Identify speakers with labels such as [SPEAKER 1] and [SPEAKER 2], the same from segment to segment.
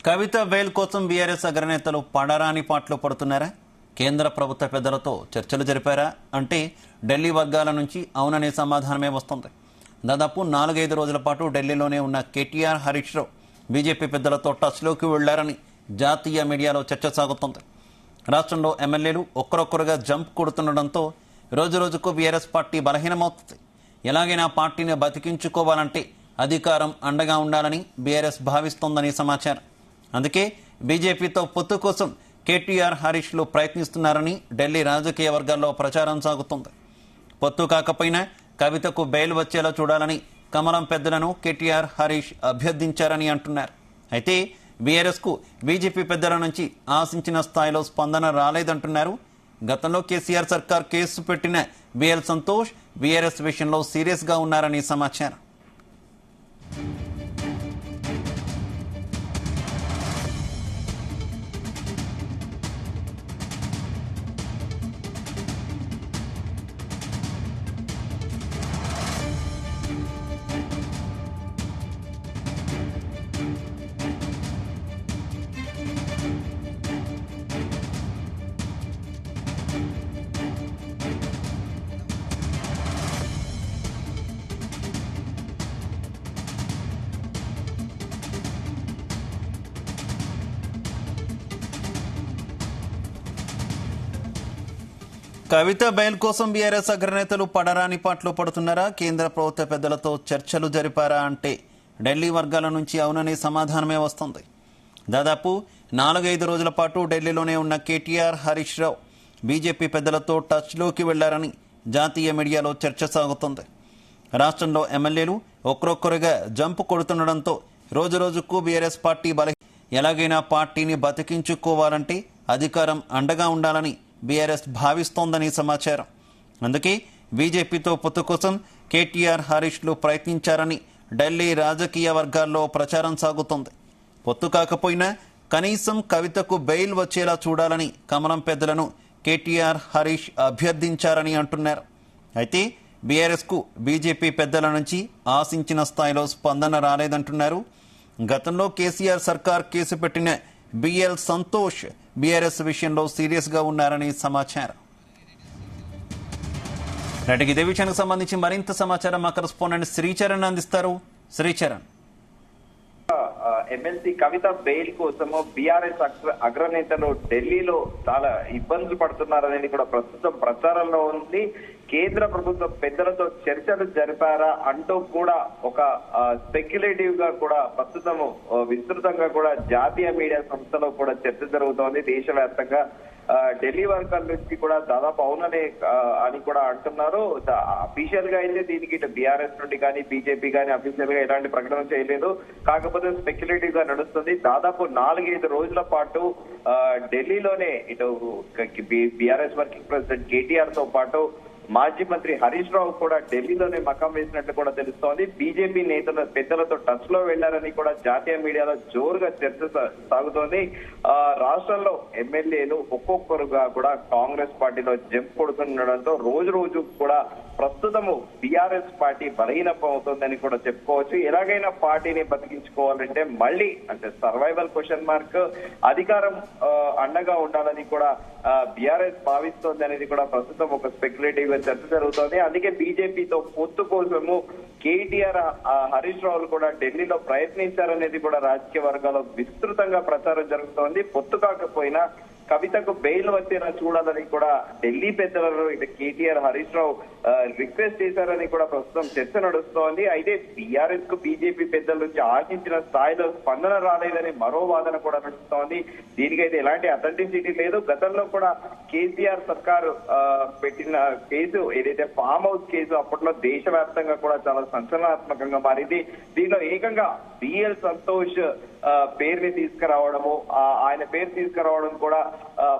[SPEAKER 1] కవిత bail కోసం BRS అగ్రనేతలు పడరాని పాటలు పడుతున్నారా? కేంద్ర ప్రభుత్వ పెద్దలతో చర్చలు జరిపారా అంటే ఢిల్లీ వర్గాల నుంచి అవుననే సమాధానమే వస్తుంది. దాదాపు 4-5 రోజుల పాటు ఢిల్లీలోనే ఉన్న కేటీఆర్, హరీష్ రావు బీజేపీ పెద్దలతో టచ్లోకి వెళ్లారని జాతీయ మీడియాలో చర్చ సాగుతోంది. రాష్ట్రంలో ఎమ్మెల్యేలు ఒక్కరొక్కరుగా జంప్ కొడుతుండటంతో రోజురోజుకు బీఆర్ఎస్ పార్టీ బలహీనమవుతుంది. ఎలాగైనా పార్టీని బతికించుకోవాలంటే అధికారం అండగా ఉండాలని బీఆర్ఎస్ భావిస్తోందని సమాచారం. అందుకే బీజేపీతో పొత్తు కోసం కేటీఆర్, హరీష్లు ప్రయత్నిస్తున్నారని ఢిల్లీ రాజకీయ వర్గాల్లో ప్రచారం సాగుతోంది. పొత్తు కాకపోయినా కవితకు బెయిల్ వచ్చేలా చూడాలని కమలం పెద్దలను కేటీఆర్, హరీష్ అభ్యర్థించారని అంటున్నారు. అయితే బీఆర్ఎస్కు బీజేపీ పెద్దల నుంచి ఆశించిన స్థాయిలో స్పందన రాలేదంటున్నారు. గతంలో కేసీఆర్ సర్కార్ కేసు పెట్టిన బిఎల్ సంతోష్ బీఆర్ఎస్ విషయంలో సీరియస్గా ఉన్నారని సమాచారం. కవిత బెయిల్ కోసం బీఆర్ఎస్ అగ్రనేతలు పడరాని పాటలు పడుతున్నారా? కేంద్ర ప్రభుత్వ పెద్దలతో చర్చలు జరిపారా అంటే ఢిల్లీ వర్గాల నుంచి అవుననే సమాధానమే వస్తుంది. దాదాపు 4-5 రోజుల పాటు ఢిల్లీలోనే ఉన్న కేటీఆర్, హరీష్ రావు బీజేపీ పెద్దలతో టచ్లోకి వెళ్లారని జాతీయ మీడియాలో చర్చ సాగుతోంది. రాష్ట్రంలో ఎమ్మెల్యేలు ఒక్కరొక్కరుగా జంప్ కొడుతుండటంతో రోజురోజుకు బీఆర్ఎస్ పార్టీ ఎలాగైనా పార్టీని బతికించుకోవాలంటే అధికారం అండగా ఉండాలని బీఆర్ఎస్ భావిస్తోందని సమాచారం. అందుకే బీజేపీతో పొత్తు కోసం కేటీఆర్, హరీష్లు ప్రయత్నించారని ఢిల్లీ రాజకీయ వర్గాల్లో ప్రచారం సాగుతోంది. పొత్తు కాకపోయినా కనీసం కవితకు బెయిల్ వచ్చేలా చూడాలని కమలం పెద్దలను కేటీఆర్, హరీష్ అభ్యర్థించారని అంటున్నారు. అయితే బీఆర్ఎస్కు బీజేపీ పెద్దల నుంచి ఆశించిన స్థాయిలో స్పందన రాలేదంటున్నారు. గతంలో కేసీఆర్ సర్కార్ కేసు పెట్టిన బిఎల్ సంతోష్ బీఆర్ఎస్ విషయంలో సీరియస్గా ఉన్నారని సమాచారం. ఇదే విషయానికి సంబంధించి మరింత సమాచారం మా కరెస్పాండెంట్ శ్రీచరణ్ అందిస్తారు. శ్రీచరణ్,
[SPEAKER 2] ఎమ్మెల్సీ కవిత బెయిల్ కోసము బీఆర్ఎస్ అగ్రనేతలు ఢిల్లీలో చాలా ఇబ్బందులు పడుతున్నారనేది కూడా ప్రస్తుతం ప్రచారంలో ఉంది. కేంద్ర ప్రభుత్వ పెద్దలతో చర్చలు జరిపారా అంటూ కూడా ఒక స్పెక్యులేటివ్ గా కూడా ప్రస్తుతం విస్తృతంగా కూడా జాతీయ మీడియా సంస్థలో కూడా చర్చ జరుగుతోంది. దేశవ్యాప్తంగా ఢిల్లీ వర్గాల నుంచి కూడా దాదాపు అవుననే అని కూడా అంటున్నారు. అఫీషియల్ గా అయితే దీనికి ఇటు బీఆర్ఎస్ నుండి కానీ బీజేపీ కానీ అఫీషియల్ గా ఎలాంటి ప్రకటన చేయలేదు. కాకపోతే స్పెక్యులేటివ్ గా నడుస్తుంది. దాదాపు 4-5 రోజుల పాటు ఢిల్లీలోనే ఇటు బీఆర్ఎస్ వర్కింగ్ ప్రెసిడెంట్ కేటీఆర్ తో పాటు మాజీ మంత్రి హరీష్ రావు కూడా ఢిల్లీలోనే మకాం వేసినట్లు కూడా తెలుస్తోంది. బీజేపీ నేతల పెద్దలతో టచ్ లో వెళ్లారని కూడా జాతీయ మీడియాలో జోరుగా చర్చ సాగుతోంది. రాష్ట్రంలో ఎమ్మెల్యేలు ఒక్కొక్కరుగా కూడా కాంగ్రెస్ పార్టీలో జంప్ కొడుతుండడంతో రోజు రోజు కూడా ప్రస్తుతము బీఆర్ఎస్ పార్టీ బలహీనమవుతోందని కూడా చెప్పుకోవచ్చు. ఎలాగైనా పార్టీని బతికించుకోవాలంటే మళ్ళీ అంటే సర్వైవల్ క్వశ్చన్ మార్క్ అధికారం అండగా ఉండాలని కూడా బీఆర్ఎస్ భావిస్తోంది అనేది కూడా ప్రస్తుతం ఒక స్పెక్యులేటివ్ గా చర్చ జరుగుతోంది. అందుకే బీజేపీతో పొత్తు కోసము కేటీఆర్, హరీష్ రావులు కూడా ఢిల్లీలో ప్రయత్నించారనేది కూడా రాజకీయ వర్గాల్లో విస్తృతంగా ప్రచారం జరుగుతోంది. పొత్తు కాకపోయినా కవితకు బెయిల్ వచ్చేలా చూడాలని కూడా ఢిల్లీ పెద్దలను ఇటు కేటీఆర్, హరీష్ రావు రిక్వెస్ట్ చేశారని కూడా ప్రస్తుతం చర్చ నడుస్తోంది. అయితే బీఆర్ఎస్ కు బీజేపీ పెద్దల నుంచి ఆశించిన స్థాయిలో స్పందన రాలేదని మరో వాదన కూడా నడుస్తోంది. దీనికైతే ఎలాంటి అథెంటిసిటీ లేదు. గతంలో కూడా కేసీఆర్ సర్కారు పెట్టిన కేసు ఏదైతే ఫామ్ హౌస్ కేసు అప్పట్లో దేశవ్యాప్తంగా కూడా చాలా సంచలనాత్మకంగా మారింది. దీనిలో ఏకంగా బిఎల్ సంతోష్ పేరుని తీసుకురావడము, ఆయన పేరు తీసుకురావడం కూడా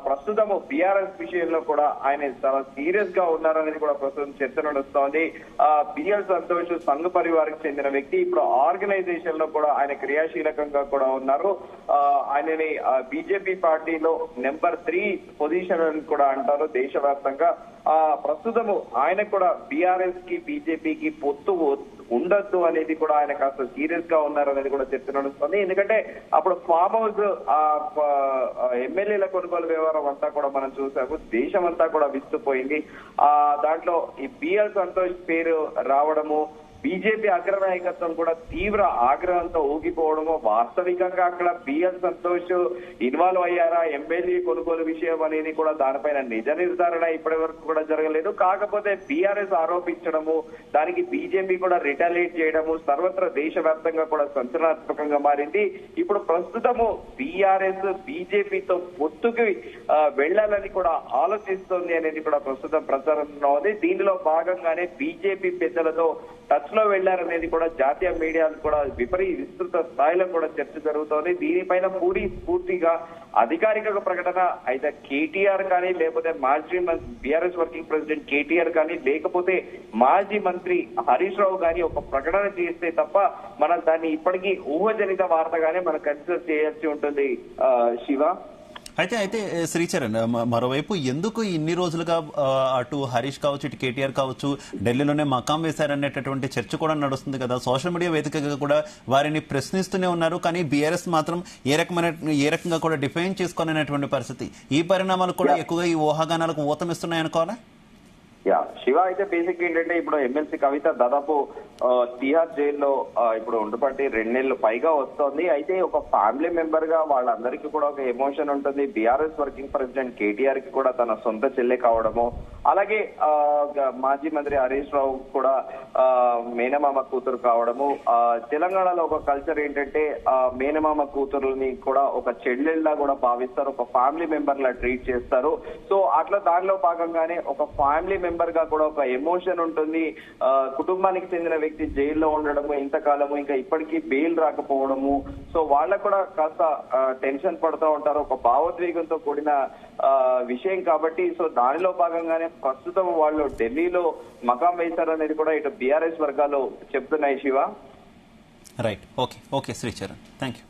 [SPEAKER 2] ప్రస్తుతము బీఆర్ఎస్ విషయంలో కూడా ఆయన చాలా సీరియస్ గా ఉన్నారనేది కూడా ప్రస్తుతం చర్చ నడుస్తోంది. బిఎల్ సంతోష్ సంఘ పరివారికి చెందిన వ్యక్తి. ఇప్పుడు ఆర్గనైజేషన్ లో కూడా ఆయన క్రియాశీలకంగా కూడా ఉన్నారు. ఆయనని బీజేపీ పార్టీలో నెంబర్ 3 పొజిషన్ అని కూడా అంటారు దేశవ్యాప్తంగా. ప్రస్తుతము ఆయన కూడా బీఆర్ఎస్ కి బీజేపీకి పొత్తు ఉండొద్దు అనేది కూడా ఆయన కాస్త సీరియస్ గా ఉన్నారనేది కూడా చర్చ నడుస్తుంది. ఎందుకంటే అప్పుడు ఫామ్ హౌస్ ఎమ్మెల్యేల కొనుగోలు వ్యవహారం అంతా కూడా మనం చూసాము. దేశం అంతా కూడా విస్తుపోయింది. దాంట్లో ఈ బిఎల్ సంతోష్ పేరు రావడము, బీజేపీ అగ్రనాయకత్వం కూడా తీవ్ర ఆగ్రహంతో ఊగిపోవడము, వాస్తవికంగా అక్కడ బిఎల్ సంతోష్ ఇన్వాల్వ్ అయ్యారా ఎమ్మెల్యే కొనుగోలు విషయం అనేది కూడా దానిపైన నిజ నిర్ధారణ ఇప్పటి వరకు కూడా జరగలేదు. కాకపోతే బీఆర్ఎస్ ఆరోపించడము, దానికి బీజేపీ కూడా రిటాలియేట్ చేయడము సర్వత్రా దేశవ్యాప్తంగా కూడా సంచలనాత్మకంగా మారింది. ఇప్పుడు ప్రస్తుతము బీఆర్ఎస్ బీజేపీతో పొత్తుకి వెళ్లాలని కూడా ఆలోచిస్తోంది అనేది కూడా ప్రస్తుతం ప్రచారంలో ఉంది. దీనిలో భాగంగానే బీజేపీ పెద్దలతో టచ్ లో వెళ్లారనేది కూడా జాతీయ మీడియాలు కూడా విస్తృత స్థాయిలో కూడా చర్చ జరుగుతోంది. దీనిపైన పూర్తిగా అధికారిక ప్రకటన అయితే కేటీఆర్ కానీ, లేకపోతే మాజీ బీఆర్ఎస్ వర్కింగ్ ప్రెసిడెంట్ కేటీఆర్ కానీ, లేకపోతే మాజీ మంత్రి హరీష్ రావు కానీ ఒక ప్రకటన చేస్తే తప్ప మనం దాన్ని ఇప్పటికీ ఊహజనిత వార్తగానే మనం కన్సిడర్ చేయాల్సి ఉంటుంది. శివ
[SPEAKER 1] అయితే శ్రీచరణ్, మరోవైపు ఎందుకు ఇన్ని రోజులుగా అటు హరీష్ కావచ్చు, ఇటు కేటీఆర్ కావచ్చు ఢిల్లీలోనే మకాం వేశారనేటటువంటి చర్చ కూడా నడుస్తుంది కదా. సోషల్ మీడియా వేదికగా కూడా వారిని ప్రశ్నిస్తూనే ఉన్నారు. కానీ బీఆర్ఎస్ మాత్రం ఏ రకంగా కూడా డిఫైన్ చేసుకోనటువంటి పరిస్థితి. ఈ పరిణామాలు కూడా ఎక్కువగా ఈ ఊహాగానాలకు ఊతమిస్తున్నాయనుకోవాలా?
[SPEAKER 2] శివ అయితే బేసిక్ ఏంటంటే ఇప్పుడు ఎమ్మెల్సీ కవిత దాదాపు తిహార్ జైల్లో ఇప్పుడు ఉండబట్టి 2 నెలలు పైగా వస్తోంది. అయితే ఒక ఫ్యామిలీ మెంబర్ గా వాళ్ళందరికీ కూడా ఒక ఎమోషన్ ఉంటుంది. బీఆర్ఎస్ వర్కింగ్ ప్రెసిడెంట్ కేటీఆర్ కి కూడా తన సొంత చెల్లె కావడము, అలాగే మాజీ మంత్రి హరీష్ రావు కూడా మేనమామ కూతురు కావడము. తెలంగాణలో ఒక కల్చర్ ఏంటంటే మేనమామ కూతురుని కూడా ఒక చెల్లెల్లా కూడా భావిస్తారు, ఒక ఫ్యామిలీ మెంబర్ లా ట్రీట్ చేస్తారు. సో అట్లా దానిలో భాగంగానే ఒక ఫ్యామిలీ మెంబర్ గా కూడా ఒక ఎమోషన్ ఉంటుంది. కుటుంబానికి చెందిన వ్యక్తి జైల్లో ఉండడము ఇంతకాలము, ఇంకా ఇప్పటికీ బెయిల్ రాకపోవడము, సో వాళ్ళకు కూడా కాస్త టెన్షన్ పడుతూ ఉంటారు. ఒక భావోద్వేగంతో కూడిన విషయం కాబట్టి సో దానిలో భాగంగానే ప్రస్తుతం వాళ్ళు ఢిల్లీలో మకాం వేశారు అనేది కూడా ఇటు బీఆర్ఎస్ వర్గాలు చెప్తున్నాయి. Shiva
[SPEAKER 1] right, okay Sricharan, thank you.